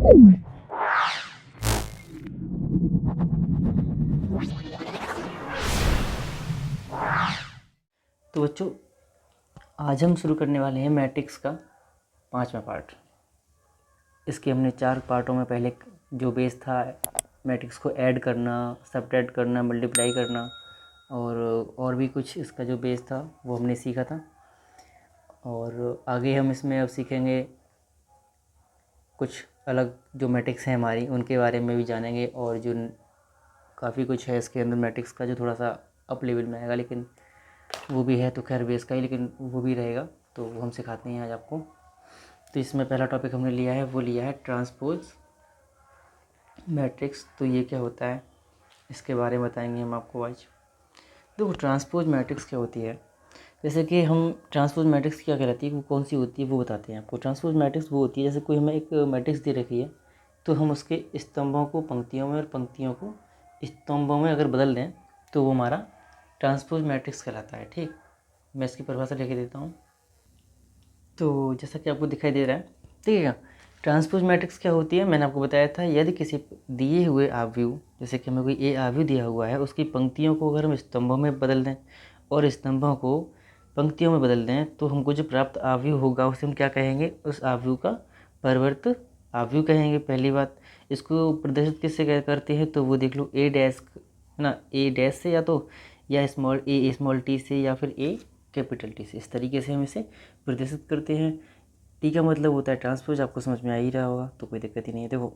तो बच्चों, आज हम शुरू करने वाले हैं मैट्रिक्स का 5वां पार्ट। इसके हमने 4 पार्टों में पहले जो बेस था मैट्रिक्स को ऐड करना, सब्ट्रैक्ट करना, मल्टीप्लाई करना और भी कुछ इसका जो बेस था वो हमने सीखा था। और आगे हम इसमें अब सीखेंगे कुछ अलग जो मैट्रिक्स हैं हमारी, उनके बारे में भी जानेंगे। और जो काफ़ी कुछ है इसके अंदर मैट्रिक्स का जो थोड़ा सा अप लेवल में आएगा, लेकिन वो भी है तो खैर बेस का ही, लेकिन वो भी रहेगा, तो वो हम सिखाते हैं आज आपको। तो इसमें पहला टॉपिक हमने लिया है, वो लिया है ट्रांसपोज मैट्रिक्स। तो ये क्या होता है इसके बारे में बताएंगे हम आपको आज। देखो, ट्रांसपोज मैट्रिक्स क्या होती है, जैसे कि हम ट्रांसपोज मैट्रिक्स क्या कहलाती है, वो कौन सी होती है वो बताते हैं आपको। ट्रांसपोज मैट्रिक्स वो होती है जैसे कोई हमें एक मैट्रिक्स दे रखी है, तो हम उसके स्तंभों को पंक्तियों में और पंक्तियों को स्तंभों में अगर बदल दें तो वो हमारा ट्रांसपोज मैट्रिक्स कहलाता है। ठीक, मैं इसकी परिभाषा लिख देता हूँ। तो जैसा कि आपको दिखाई दे रहा है, ठीक है। ट्रांसपोज मैट्रिक्स क्या होती है, मैंने आपको बताया था, यदि किसी दिए हुए आव्यूह, जैसे कि हमें कोई ए आव्यूह दिया हुआ है, उसकी पंक्तियों को अगर हम स्तंभों में बदल दें और स्तंभों को पंक्तियों में बदल दें, तो हमको जो प्राप्त आव्यूह होगा उसे हम क्या कहेंगे, उस आव्यूह का परिवर्त आव्यूह कहेंगे। पहली बात, इसको प्रदर्शित किससे करते हैं, तो वो देख लो ए डैश, है ना, ए डैश से, या स्मॉल टी से, या फिर ए कैपिटल टी से। इस तरीके से हम इसे प्रदर्शित करते हैं। टी का मतलब होता है ट्रांसपोज, आपको समझ में आ ही रहा होगा, तो कोई दिक्कत ही नहीं है। देखो,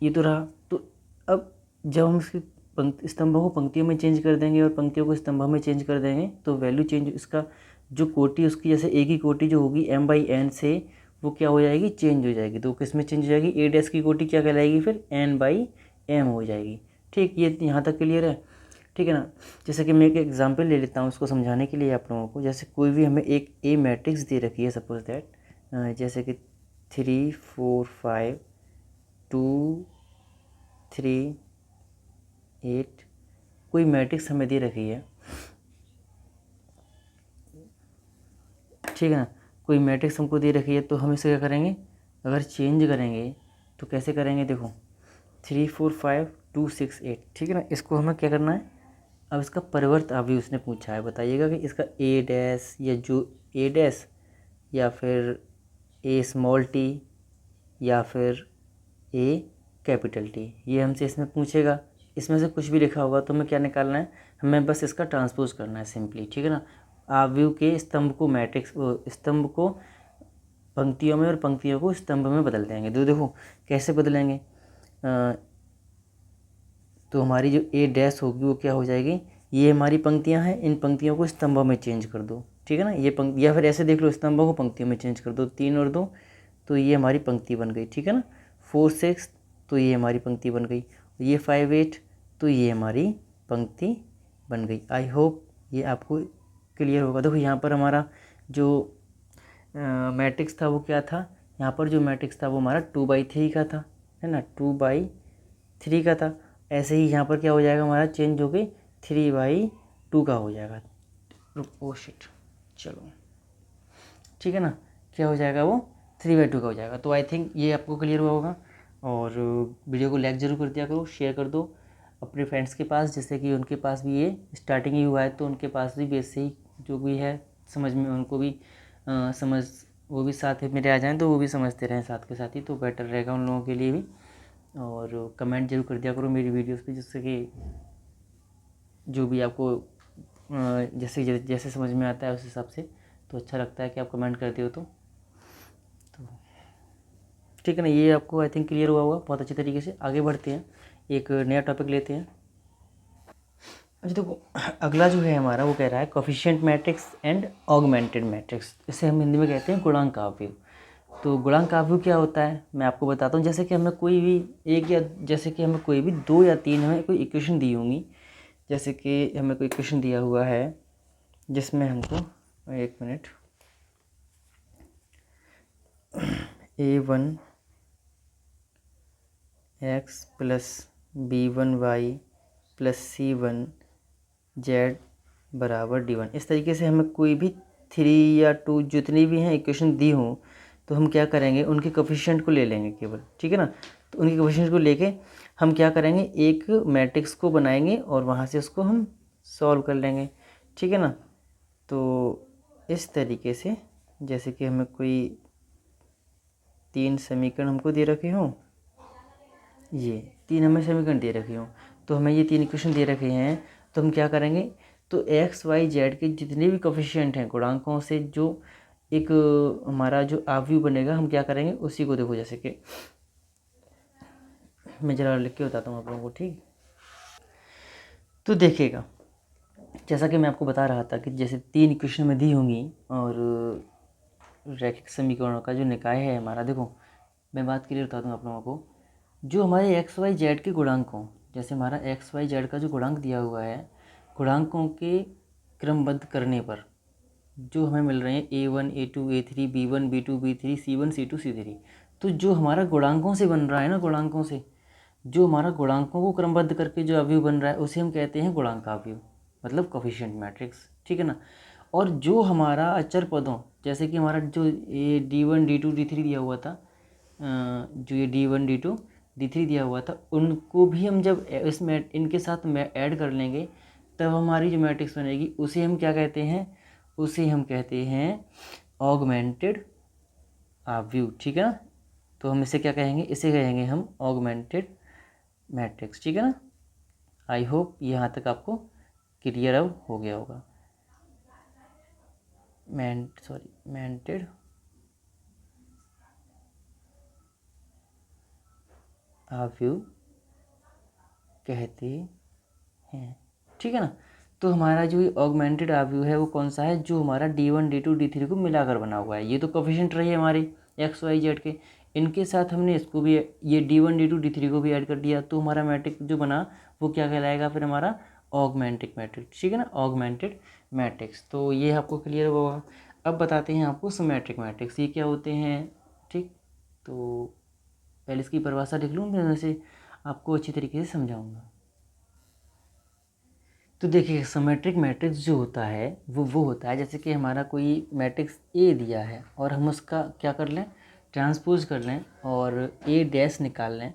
ये तो रहा। तो अब जब हम इसकी स्तंभों को पंक्तियों में चेंज कर देंगे और पंक्तियों को स्तंभों में चेंज कर देंगे, तो वैल्यू चेंज, इसका जो कोटि उसकी, जैसे ए की कोटि जो होगी m/n से, वो क्या हो जाएगी, चेंज हो जाएगी। तो किस में चेंज हो जाएगी, ए डैश की कोटि क्या कहलाएगी, फिर n/m हो जाएगी। ठीक, ये यहाँ तक क्लियर है, ठीक है ना। जैसे कि मैं एक एग्जांपल ले लेता हूँ उसको समझाने के लिए आप लोगों को। जैसे कोई भी हमें एक ए मैट्रिक्स दे रखी है, सपोज दैट, जैसे कि 3 4 5 2 3 8, कोई मैट्रिक्स हमें दे रखी है, ठीक है ना। कोई मैट्रिक्स हमको दे रखी है, तो हम इसे क्या करेंगे, अगर चेंज करेंगे तो कैसे करेंगे, देखो 3 4 5 2 6 8, ठीक है ना। इसको हमें क्या करना है, अब इसका परिवर्त अभी उसने पूछा है, बताइएगा कि इसका ए डैश, या जो ए डैश, या फिर ए स्मॉल टी, या फिर ए कैपिटल टी, ये हमसे इसमें पूछेगा। इसमें से कुछ भी लिखा होगा तो हमें क्या निकालना है, हमें बस इसका ट्रांसपोज करना है सिंपली, ठीक है ना। आव्यूह के स्तंभ को स्तंभ को पंक्तियों में और पंक्तियों को स्तंभ में बदल देंगे। तो देखो कैसे बदलेंगे, तो हमारी जो ए डैश होगी वो क्या हो जाएगी, ये हमारी पंक्तियां हैं, इन पंक्तियों को स्तंभों में चेंज कर दो, ठीक है ना। ये पंक्ति, या फिर ऐसे देख लो, स्तंभों को पंक्तियों में चेंज कर दो, 3 और 2, तो ये हमारी पंक्ति बन गई, ठीक है ना। 4 6, तो ये हमारी पंक्ति बन गई। ये 5 8, तो ये हमारी पंक्ति बन गई। आई होप ये आपको क्लियर होगा। देखो यहाँ पर हमारा जो मैट्रिक्स था वो क्या था, यहाँ पर जो मैट्रिक्स था वो हमारा 2/3 का था, है ना, 2/3 का था। ऐसे ही यहाँ पर क्या हो जाएगा, हमारा चेंज हो गई 3/2 का हो जाएगा। ओ शिट, चलो ठीक है ना, क्या हो जाएगा, वो 3/2 का हो जाएगा। तो आई थिंक ये आपको क्लियर हुआ होगा। और वीडियो को लाइक ज़रूर कर दिया करो, शेयर कर दो अपने फ्रेंड्स के पास, जिससे कि उनके पास भी ये स्टार्टिंग ही हुआ है, तो उनके पास भी बेस से ही जो भी है समझ में, उनको भी समझ, वो भी साथ में मेरे आ जाएं तो वो भी समझते रहें साथ के साथ ही, तो बेटर रहेगा उन लोगों के लिए भी। और कमेंट जरूर कर दिया करो मेरी वीडियोस पे, जिससे कि जो भी आपको जैसे जैसे समझ में आता है उस हिसाब से, तो अच्छा लगता है कि आप कमेंट करते हो। तो ठीक है ना, ये आपको आई थिंक क्लियर हुआ होगा बहुत अच्छे तरीके से। आगे बढ़ते हैं, एक नया टॉपिक लेते हैं। अच्छा देखो, अगला जो है हमारा, वो कह रहा है coefficient matrix and augmented matrix. इसे हम हिंदी में कहते हैं गुणांक आव्यूह। तो गुणांक आव्यूह क्या होता है मैं आपको बताता हूँ। जैसे कि हमें कोई भी एक, या जैसे कि हमें कोई भी 2 या 3 हमें कोई इक्वेशन दी होंगी। जैसे कि हमें कोई इक्वेशन दिया हुआ है जिसमें हमको, एक minute, a1 x plus b1 y plus c1 z बराबर d1, इस तरीके से हमें कोई भी 3 या 2 जितनी भी हैं इक्वेशन दी हों, तो हम क्या करेंगे, उनके कोफिशिएंट को ले लेंगे केवल, ठीक है ना। तो उनके कोफिशिएंट को लेके हम क्या करेंगे, एक मैट्रिक्स को बनाएंगे और वहाँ से उसको हम सॉल्व कर लेंगे, ठीक है ना। तो इस तरीके से, जैसे कि हमें कोई 3 समीकरण हमको दे रखे हों, ये 3 हमें समीकरण दे रखे हों, तो हमें ये 3 इक्वेशन दे रखे हैं, तो हम क्या करेंगे, तो एक्स वाई जेड के जितने भी कोफिशिएंट हैं गुणांकों से जो एक हमारा जो आव्यूह बनेगा, हम क्या करेंगे उसी को, देखो जैसे कि मैं ज़रा लिख के बताता हूँ आप लोगों को, ठीक। तो देखिएगा, जैसा कि मैं आपको बता रहा था कि जैसे 3 इक्वेशन में दी होंगी और रैखिक समीकरणों का जो निकाय है हमारा, देखो मैं बात क्लियर बता दूँ आप लोगों को, जो हमारे एक्स वाई जेड के गुणांक हों, जैसे हमारा एक्स वाई जेड का जो गुणांक दिया हुआ है, गुणांकों के क्रमबद्ध करने पर जो हमें मिल रहे हैं A1 A2 A3 B1 B2 B3 C1 C2 C3, तो जो हमारा गुणांकों से बन रहा है ना, गुणांकों से जो हमारा गुणांकों को क्रमबद्ध करके जो अवयव बन रहा है उसे हम कहते हैं गुणांक अवयव, मतलब कोफिशिएंट मैट्रिक्स, ठीक है ना। और जो हमारा अचर पदों, जैसे कि हमारा जो ये D1 D2 D3 दिया हुआ था, जो ये D1 D2 D3 दिया हुआ था, उनको भी हम जब इसमें इनके साथ में ऐड कर लेंगे तब हमारी जो मैट्रिक्स बनेगी उसे हम क्या कहते हैं, उसे हम कहते हैं ऑगमेंटेड अवयव, ठीक है ना। तो हम इसे क्या कहेंगे, इसे कहेंगे हम ऑगमेंटेड मैट्रिक्स, ठीक है ना। आई होप यहाँ तक आपको क्लियर अब हो गया होगा। मेंटेड अवयव कहते हैं, ठीक है ना। तो हमारा जो ये ऑगमेंटेड अवयव है वो कौन सा है, जो हमारा D1 D2 D3 को मिलाकर बना हुआ है। ये तो कोफिशिएंट रही है हमारे एक्स वाई जेड के, इनके साथ हमने इसको भी, ये D1 D2 D3 को भी ऐड कर दिया, तो हमारा मैट्रिक्स जो बना वो क्या कहलाएगा फिर, हमारा ऑगमेंटेड मैट्रिक्स, ठीक है ना, ऑगमेंटेड मैट्रिक्स। तो ये आपको क्लियर होगा। अब बताते हैं आपको सिमेट्रिक मैट्रिक्स, ये क्या होते हैं, ठीक। तो पहले इसकी परिभाषा लिख लूँ, मैं वैसे आपको अच्छी तरीके से समझाऊंगा। तो देखिए, सिमेट्रिक मैट्रिक्स जो होता है वो होता है, जैसे कि हमारा कोई मैट्रिक्स ए दिया है और हम उसका क्या कर लें, ट्रांसपोज कर लें और ए डैश निकाल लें,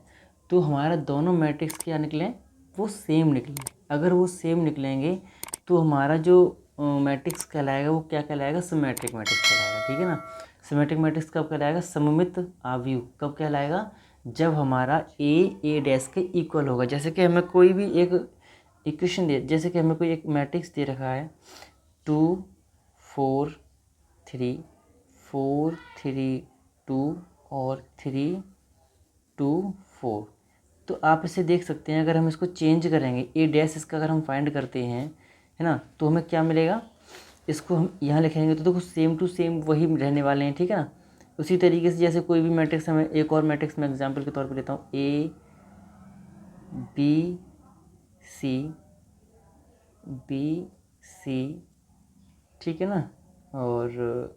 तो हमारा दोनों मैट्रिक्स क्या निकलें, वो सेम निकलें। अगर वो सेम निकलेंगे तो हमारा जो मैट्रिक्स कहलाएगा वो क्या कहलाएगा, सिमेट्रिक मैट्रिक्स कहलाएगा, ठीक है ना। सिमेट्रिक मैट्रिक्स कब कहलाएगा, सममित अवयव कब कहलाएगा, जब हमारा ए डैश के इक्वल होगा। जैसे कि हमें कोई भी एक इक्वेशन दे, जैसे कि हमें कोई एक मैट्रिक्स दे रखा है 2 4 3 4 3 2 और 3 2 4, तो आप इसे देख सकते हैं। अगर हम इसको चेंज करेंगे, ए डैश इसका अगर हम फाइंड करते हैं, है ना, तो हमें क्या मिलेगा, इसको हम यहाँ लिखेंगे तो देखो सेम टू सेम वही रहने वाले हैं, ठीक है ना। उसी तरीके से जैसे कोई भी मैट्रिक्स, हमें एक और मैट्रिक्स मैं एग्जांपल के तौर पर लेता हूँ, A B C B C, ठीक है ना। और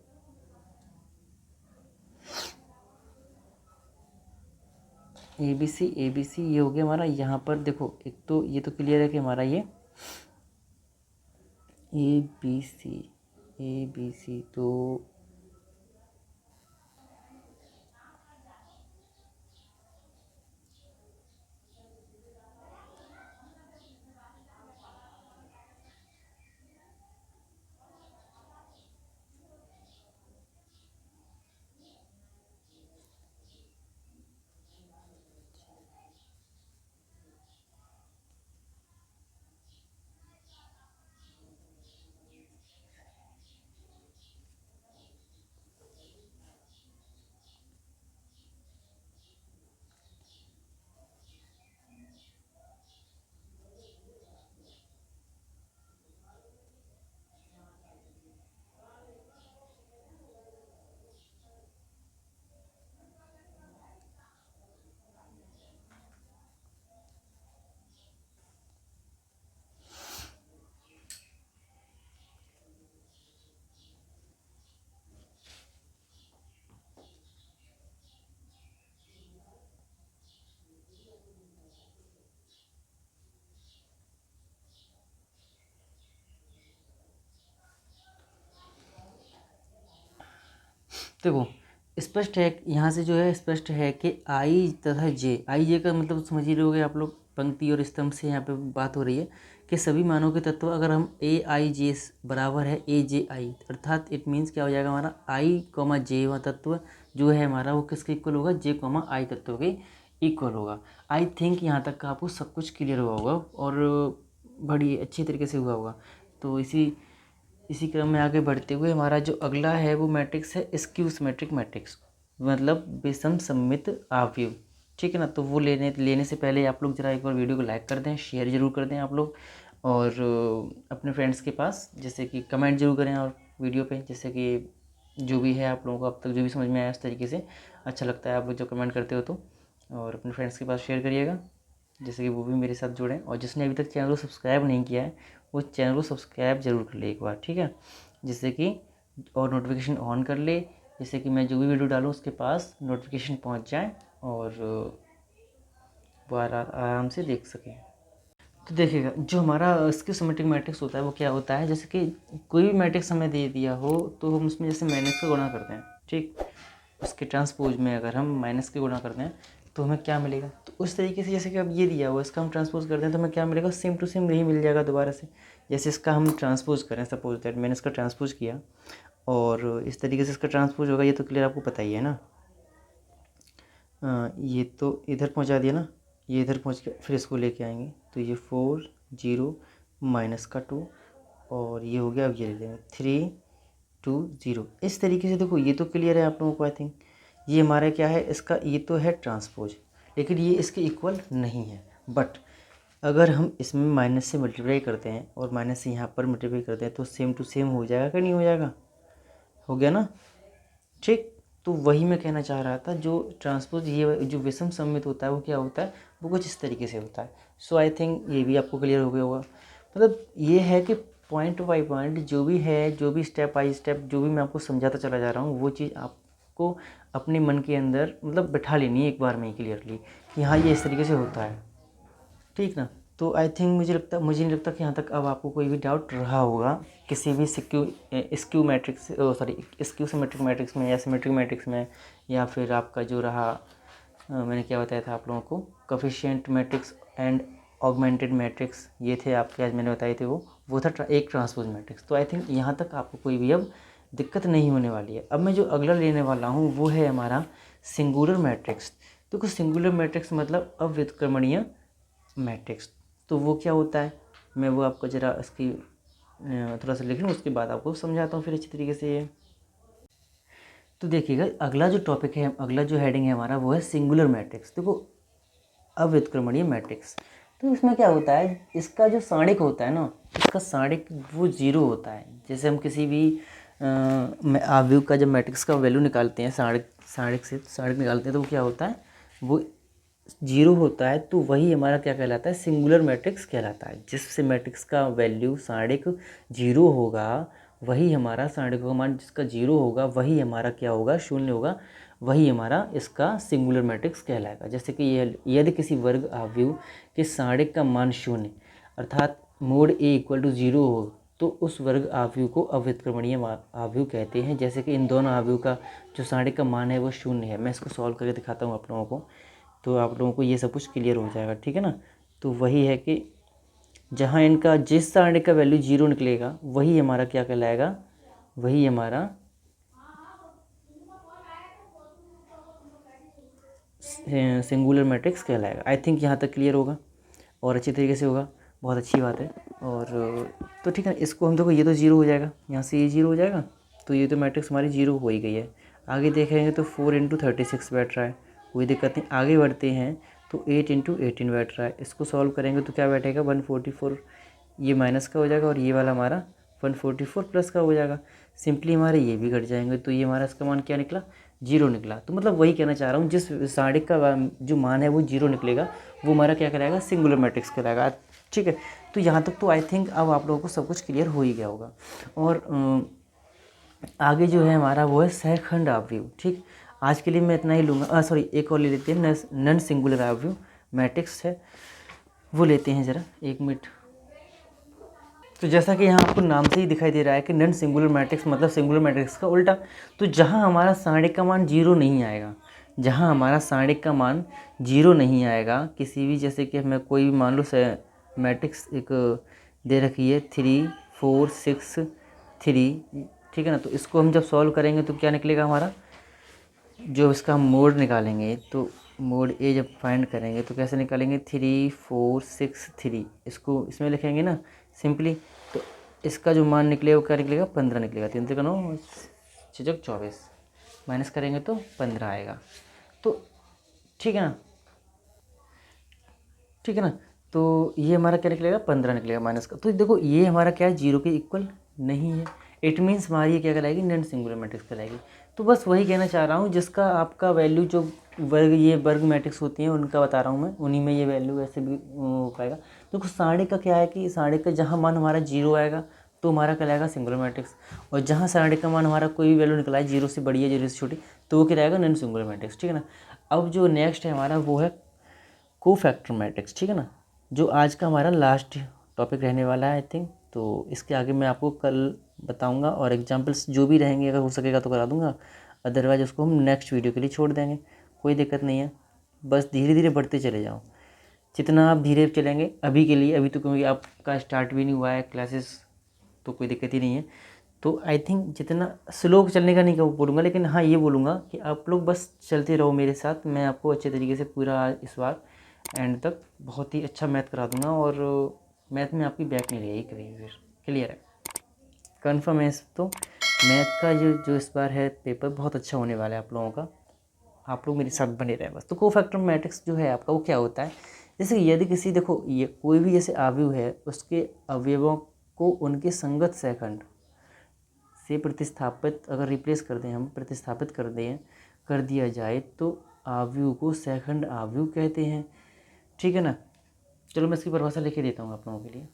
ए बी सी ये हो गया हमारा। यहाँ पर देखो, एक तो ये तो क्लियर है कि हमारा ये ए बी सी तो देखो, स्पष्ट है, यहाँ से जो है स्पष्ट है कि आई तथा जे, आई जे का मतलब समझ ही रहोगे आप लोग, पंक्ति और स्तंभ से यहाँ पे बात हो रही है कि सभी मानों के तत्व अगर हम ए आई जे बराबर है ए जे आई, अर्थात इट मीन्स क्या हो जाएगा हमारा आई कॉमा जे व तत्व जो है हमारा वो किसके इक्वल होगा, जे कॉमा आई तत्व के इक्वल होगा। आई थिंक यहाँ तक का आपको सब कुछ क्लियर हुआ होगा और बड़ी अच्छी तरीके से हुआ होगा। तो इसी क्रम में आगे बढ़ते हुए हमारा जो अगला है वो मैट्रिक्स है स्क्यू सिमेट्रिक मैट्रिक्स, मतलब विषम सममित आव्यूह, ठीक है ना। तो वो लेने से पहले आप लोग ज़रा एक बार वीडियो को लाइक कर दें, शेयर ज़रूर कर दें आप लोग, और अपने फ्रेंड्स के पास जैसे कि कमेंट जरूर करें और वीडियो पे, जैसे कि जो भी है आप लोगों को अब तक जो भी समझ में आया उस तरीके से अच्छा लगता है आप लोग जो कमेंट करते हो तो, और अपने फ्रेंड्स के पास शेयर करिएगा जैसे कि वो भी मेरे साथ जुड़ें। और जिसने अभी तक चैनल को सब्सक्राइब नहीं किया है वो चैनल को सब्सक्राइब जरूर कर ले एक बार, ठीक है, जिससे कि और नोटिफिकेशन ऑन कर ले, जिससे कि मैं जो भी वीडियो डालूँ उसके पास नोटिफिकेशन पहुंच जाए और वो आराम से देख सकें। तो देखिएगा जो हमारा स्क्यू सिमेट्रिक मैट्रिक्स होता है वो क्या होता है, जैसे कि कोई भी मैट्रिक्स हमें दे दिया हो तो हम उसमें जैसे माइनस का गुणा करते हैं, ठीक, उसके ट्रांसपोज में अगर हम माइनस के गुणा करते हैं तो हमें क्या मिलेगा, तो उस तरीके से जैसे कि अब ये दिया हुआ इसका हम ट्रांसपोज करते हैं तो हमें क्या मिलेगा, सेम टू सेम यही मिल जाएगा दोबारा से। जैसे इसका हम ट्रांसपोज करें, सपोज दैट मैंने इसका ट्रांसपोज किया और इस तरीके से इसका ट्रांसपोज होगा, ये तो क्लियर आपको पता ही है ना। ये तो इधर पहुंचा दिया ना, ये इधर पहुंच के फिर इसको लेके आएंगे तो ये 4 0 माइनस का 2 और ये हो गया, अब ये ले लेंगे 3 2 0। इस तरीके से देखो ये तो क्लियर है आप लोगों को, आई थिंक ये हमारा क्या है, इसका ये तो है ट्रांसपोज, लेकिन ये इसके इक्वल नहीं है। बट अगर हम इसमें माइनस से मल्टीप्लाई करते हैं और माइनस से यहाँ पर मल्टीप्लाई करते हैं तो सेम टू सेम हो जाएगा कि नहीं हो जाएगा, हो गया ना, ठीक। तो वही मैं कहना चाह रहा था, जो ट्रांसपोज ये जो विषम सममित होता है वो क्या होता है, वो कुछ इस तरीके से होता है। सो आई थिंक ये भी आपको क्लियर हो गया होगा। मतलब ये है कि पॉइंट बाई पॉइंट जो भी है, जो भी स्टेप बाई स्टेप जो भी मैं आपको समझाता चला जा रहा हूँ वो चीज़ आपको अपने मन के अंदर मतलब बैठा लेनी है एक बार में क्लियरली कि हाँ ये इस तरीके से होता है, ठीक ना। तो आई थिंक मुझे नहीं लगता कि यहाँ तक अब आपको कोई भी डाउट रहा होगा किसी भी skew matrix sorry skew symmetric matrix में या सिमेट्रिक मैट्रिक्स में, या फिर आपका जो रहा मैंने क्या बताया था आप लोगों को, coefficient matrix and augmented matrix, ये थे आपके आज मैंने बताए थे वो था एक ट्रांसपोज मैट्रिक्स। तो आई थिंक यहाँ तक आपको कोई भी अब दिक्कत नहीं होने वाली है। अब मैं जो अगला लेने वाला हूँ वो है हमारा सिंगुलर मैट्रिक्स। तो कुछ सिंगुलर मैट्रिक्स मतलब अव्युत्क्रमणीय मैट्रिक्स। तो वो क्या होता है, मैं वो आपको ज़रा इसकी थोड़ा सा लिख लूँ उसके बाद आपको समझाता हूँ फिर अच्छी तरीके से ये। तो देखिएगा अगला जो टॉपिक है, अगला जो हेडिंग है हमारा वो है सिंगुलर मैट्रिक्स। देखो अव्युत्क्रमणीय मैट्रिक्स, तो इसमें क्या होता है, इसका जो सारणिक होता है ना, इसका सारणिक वो जीरो होता है। जैसे हम किसी भी आव्यूह का जब मैट्रिक्स का वैल्यू निकालते हैं सारणिक निकालते हैं तो वो क्या होता है, वो जीरो होता है। तो वही हमारा क्या कहलाता है, सिंगुलर मैट्रिक्स कहलाता है। जिससे मैट्रिक्स का वैल्यू सारणिक जीरो होगा वही हमारा सारणिक का मान जिसका जीरो होगा वही हमारा क्या होगा, शून्य होगा, वही हमारा इसका सिंगुलर मैट्रिक्स कहलाएगा। जैसे कि यदि किसी वर्ग आव्यूह के सारणिक का मान शून्य अर्थात mod A equal to zero हो तो उस वर्ग आव्यूह को अव्युत्क्रमणीय आव्यूह कहते हैं। जैसे कि इन दोनों आव्यूह का जो सारणिक का मान है वो शून्य है। मैं इसको सॉल्व करके दिखाता हूँ आप लोगों को, तो आप लोगों को ये सब कुछ क्लियर हो जाएगा, ठीक है ना। तो वही है कि जहाँ इनका जिस सारणिक का वैल्यू जीरो निकलेगा वही हमारा क्या कहलाएगा, वही हमारा सिंगुलर मैट्रिक्स कहलाएगा। आई थिंक यहाँ तक क्लियर होगा और अच्छी तरीके से होगा, बहुत अच्छी बात है। और तो ठीक है, इसको हम देखो ये तो जीरो हो जाएगा, यहाँ से ये जीरो हो जाएगा, तो ये तो मैट्रिक्स हमारी जीरो हो ही गई है। आगे देखेंगे तो 4 × 36 बैठ रहा है, कोई दिक्कत नहीं। आगे बढ़ते हैं तो 8 × 18 बैठ रहा है, इसको सॉल्व करेंगे तो क्या बैठेगा 144, ये माइनस का हो जाएगा और ये वाला हमारा 144 प्लस का हो जाएगा। सिंपली हमारे ये भी घट जाएंगे तो ये हमारा इसका मान क्या निकला, जीरो निकला। तो मतलब वही कहना चाह रहा हूँ, जिस सारणिक का जो मान है वो जीरो निकलेगा वो हमारा क्या कहलाएगा, सिंगुलर मैट्रिक्स कहलाएगा, ठीक है। तो यहाँ तक तो आई थिंक अब आप लोगों को सब कुछ क्लियर हो ही गया होगा। और आगे जो है हमारा वो है सहखंड आव्यूह, ठीक। आज के लिए मैं इतना ही लूँगा। सॉरी एक और ले लेते हैं, नॉन सिंगुलर आव्यूह मैट्रिक्स है वो लेते हैं ज़रा, एक मिनट। तो जैसा कि यहाँ आपको नाम से ही दिखाई दे रहा है कि नॉन सिंगुलर मैट्रिक्स मतलब सिंगुलर मैट्रिक्स का उल्टा। तो जहाँ हमारा सारणिक का मान जीरो नहीं आएगा, जहाँ हमारा सारणिक का मान जीरो नहीं आएगा किसी भी, जैसे कि हमें कोई भी मान लो मैट्रिक्स एक दे रखी है 3 4 6 3, ठीक है ना। तो इसको हम जब सॉल्व करेंगे तो क्या निकलेगा हमारा, जो इसका मोड निकालेंगे तो मोड ए जब फाइंड करेंगे तो कैसे निकालेंगे 3 4 6 3, इसको इसमें लिखेंगे ना सिंपली। तो इसका जो मान निकलेगा वो क्या निकलेगा 15 निकलेगा। 3 3 9 6 24 माइनस करेंगे तो 15 आएगा। तो ठीक है ना, ठीक है ना। तो ये हमारा क्या निकलेगा 15 निकलेगा माइनस का। तो देखो ये हमारा क्या है, जीरो के इक्वल नहीं है। इट मीन्स हमारी ये क्या कहलाएगी, नॉन सिंगुलर मैट्रिक्स कहलाएगी। तो बस वही कहना चाह रहा हूँ, जिसका आपका वैल्यू जो वर्ग मैट्रिक्स होती हैं उनका बता रहा हूँ मैं, उन्हीं में ये वैल्यू ऐसे भी हो पाएगा। देखो सारणिक का क्या है कि सारणिक का जहाँ मान हमारा जीरो आएगा तो हमारा कहलाएगा सिंगुलर मैट्रिक्स, और जहाँ सारणिक का मान हमारा कोई भी वैल्यू निकला है जीरो से बड़ी है जीरो से छोटी तो वो कहलाएगा नॉन सिंगुलर मैट्रिक्स, ठीक है ना। अब जो नेक्स्ट है हमारा वो है कोफैक्टर मैट्रिक्स, ठीक है ना, जो आज का हमारा लास्ट टॉपिक रहने वाला है आई थिंक। तो इसके आगे मैं आपको कल बताऊंगा और एग्जांपल्स जो भी रहेंगे अगर हो सकेगा तो करा दूंगा, अदरवाइज उसको हम नेक्स्ट वीडियो के लिए छोड़ देंगे, कोई दिक्कत नहीं है। बस धीरे धीरे बढ़ते चले जाओ, जितना आप धीरे चलेंगे अभी के लिए, अभी तो क्योंकि आपका स्टार्ट भी नहीं हुआ है क्लासेस तो कोई दिक्कत ही नहीं है। तो आई थिंक जितना स्लो चलने का नहीं बोलूँगा, लेकिन हाँ ये बोलूँगा कि आप लोग बस चलते रहो मेरे साथ, मैं आपको अच्छे तरीके से पूरा इस बार एंड तक बहुत ही अच्छा मैथ करा दूंगा, और मैथ में आपकी बैक नहीं रहेगी कभी भी। फिर क्लियर है, कन्फर्म है इस तो मैथ का जो इस बार है पेपर बहुत अच्छा होने वाला है आप लोगों का, आप लोग मेरे साथ बने रहे बस। तो कोफैक्टर मैट्रिक्स जो है आपका वो क्या होता है, जैसे यदि किसी, देखो ये कोई भी जैसे अवयव है उसके अवयवों को उनके संगत सेकंड से प्रतिस्थापित अगर रिप्लेस कर दें, हम प्रतिस्थापित कर दिया जाए तो अवयव को सेकंड अवयव कहते हैं, ठीक है ना। चलो मैं इसकी परिभाषा लिखे देता हूँ आप लोगों के लिए।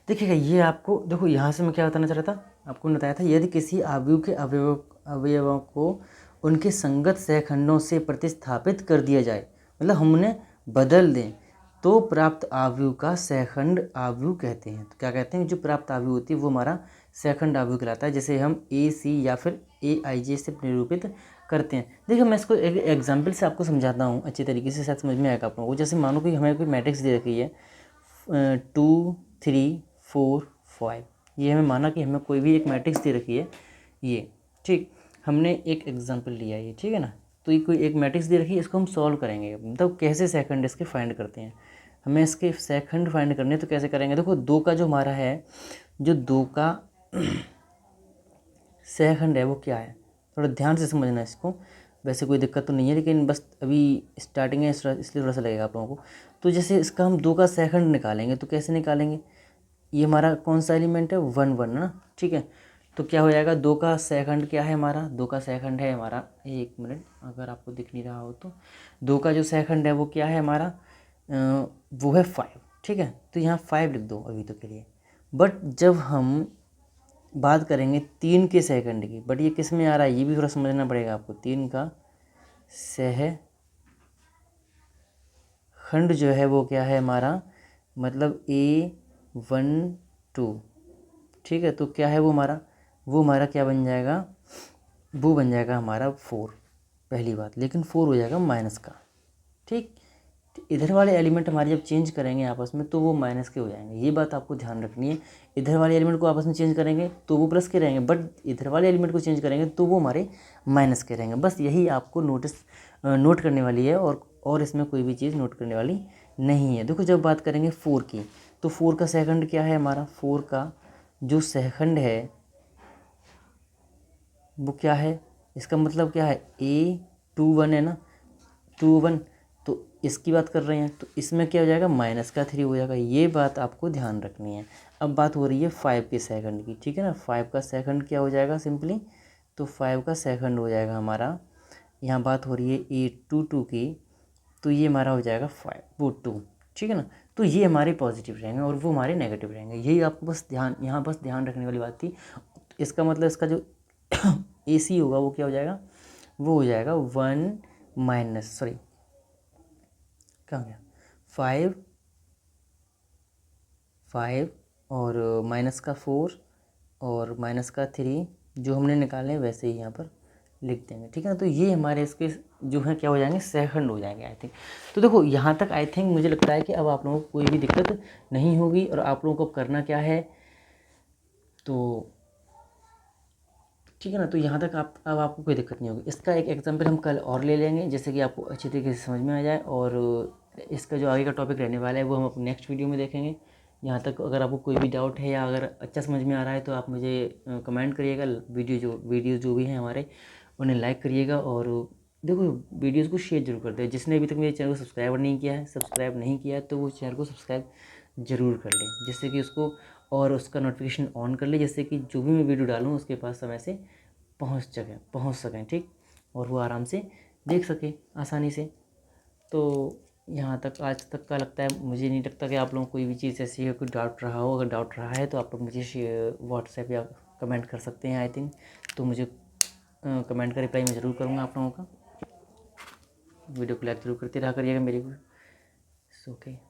देखिएगा ये आपको, देखो यहाँ से मैं क्या बताना चाह रहा था, आपको बताया था यदि किसी अवयव के अवयवों को उनके संगत सहखंडों से प्रतिस्थापित कर दिया जाए, मतलब हमने बदल दें, तो प्राप्त अवयव का सहखंड अवयव कहते हैं। तो क्या कहते हैं, जो प्राप्त अवयव होती है वो हमारा सहखंड अवयव कहलाता है, जैसे हम ए सी या फिर ए आई जे से निरूपित करते हैं। देखिए मैं इसको एक एग्जाम्पल से आपको समझाता हूँ अच्छे तरीके से, शायद समझ में आएगा आप लोगों को। जैसे मानो कि हमें कोई मैट्रिक्स दे रखी है 2 3 4 5, ये हमें माना कि हमें कोई भी एक मैट्रिक्स दे रखी है ये, ठीक, हमने एक एग्जांपल लिया ये, ठीक है ना। तो ये कोई एक मैट्रिक्स दे रखी है, इसको हम सॉल्व करेंगे, मतलब कैसे सेकंड इसके फाइंड करते हैं। हमें इसके सेकंड फाइंड करने तो कैसे करेंगे, देखो दो का जो हमारा है, जो दो का सेकंड है वो क्या है, थोड़ा ध्यान से समझना इसको। वैसे कोई दिक्कत तो नहीं है, लेकिन बस अभी स्टार्टिंग है इसलिए थोड़ा सा लगेगा आप लोगों को। तो जैसे इसका हम दो का सेकंड निकालेंगे तो कैसे निकालेंगे, ये हमारा कौन सा एलिमेंट है 1 1 ना, ठीक है। तो क्या हो जाएगा, दो का सेकंड क्या है हमारा, दो का सेकंड है हमारा, एक मिनट अगर आपको दिख नहीं रहा हो तो, दो का जो सेकंड है वो क्या है हमारा, वो है 5, ठीक है। तो यहाँ 5 लिख दो अभी तो के लिए। बट जब हम बात करेंगे 3 के सेकंड की, बट ये किस में आ रहा है ये भी थोड़ा समझना पड़ेगा आपको। 3 का सहखंड जो है वो क्या है हमारा, मतलब A12, ठीक है। तो क्या है वो हमारा क्या बन जाएगा, वो बन जाएगा हमारा 4, पहली बात। लेकिन 4 हो जाएगा माइनस का, ठीक। तो इधर वाले एलिमेंट हमारे जब चेंज करेंगे आपस में तो वो माइनस के हो जाएंगे, ये बात आपको ध्यान रखनी है। इधर वाले एलिमेंट को आपस में चेंज करेंगे तो वो प्लस के रहेंगे, बट इधर वाले एलिमेंट को चेंज करेंगे तो वो हमारे माइनस के रहेंगे। बस यही आपको नोट करने वाली है, और इसमें कोई भी चीज़ नोट करने वाली नहीं है। देखो जब बात करेंगे 4 की, तो 4 का सेकंड क्या है हमारा, 4 का जो सेकंड है वो क्या है, इसका मतलब क्या है A21 है ना, 21, तो इसकी बात कर रहे हैं तो इसमें क्या हो जाएगा माइनस का 3 हो जाएगा, ये बात आपको ध्यान रखनी है। अब बात हो रही है 5 के सेकंड की, ठीक है ना। 5 का सेकंड क्या हो जाएगा सिंपली, तो 5 का सेकंड हो जाएगा हमारा, यहाँ बात हो रही है A22 की, तो ये हमारा हो जाएगा 5 वो 2, ठीक है ना। तो ये हमारे पॉजिटिव रहेंगे और वो हमारे नेगेटिव रहेंगे, यही आपको बस यहाँ बस ध्यान रखने वाली बात थी। इसका मतलब इसका जो AC होगा वो क्या हो जाएगा, वो हो जाएगा 1 माइनस, सॉरी क्या हो गया, 5 और माइनस का 4 और माइनस का 3 जो हमने निकाले हैं वैसे ही यहाँ पर लिख देंगे, ठीक है ना। तो ये हमारे इसके जो है क्या हो जाएंगे, सेकंड हो जाएंगे आई थिंक। तो देखो यहाँ तक आई थिंक मुझे लगता है कि अब आप लोगों को कोई भी दिक्कत नहीं होगी। और आप लोगों को करना क्या है, तो ठीक है ना। तो यहाँ तक अब आपको कोई दिक्कत नहीं होगी। इसका एक एग्जाम्पल हम कल और ले लेंगे, जैसे कि आपको अच्छी तरीके से समझ में आ जाए। और इसका जो आगे का टॉपिक रहने वाला है वो हम अपने नेक्स्ट वीडियो में देखेंगे। यहाँ तक अगर आपको कोई भी डाउट है या अगर अच्छा समझ में आ रहा है तो आप मुझे कमेंट करिएगा। वीडियो जो भी हैं हमारे उन्हें लाइक करिएगा। और देखो वीडियोज़ को शेयर जरूर कर दें। जिसने अभी तक मेरे चैनल को सब्सक्राइब नहीं किया है तो वो चैनल को सब्सक्राइब ज़रूर कर लें, जिससे कि उसको और उसका नोटिफिकेशन ऑन कर ले, जिससे कि जो भी मैं वीडियो डालूँ उसके पास समय से पहुँच सकें, ठीक। और वो आराम से देख सके आसानी से। तो यहाँ तक आज तक का लगता है, मुझे नहीं लगता कि आप लोगों को कोई भी चीज़ ऐसी है कोई डाउट रहा हो। अगर डाउट रहा है तो आप लोग मुझे व्हाट्सएप या कमेंट कर सकते हैं आई थिंक। तो मुझे कमेंट का रिप्लाई मैं ज़रूर करूँगा आप लोगों का। वीडियो को लाइक ज़रूर करते रहा करिएगा मेरी को। ओके।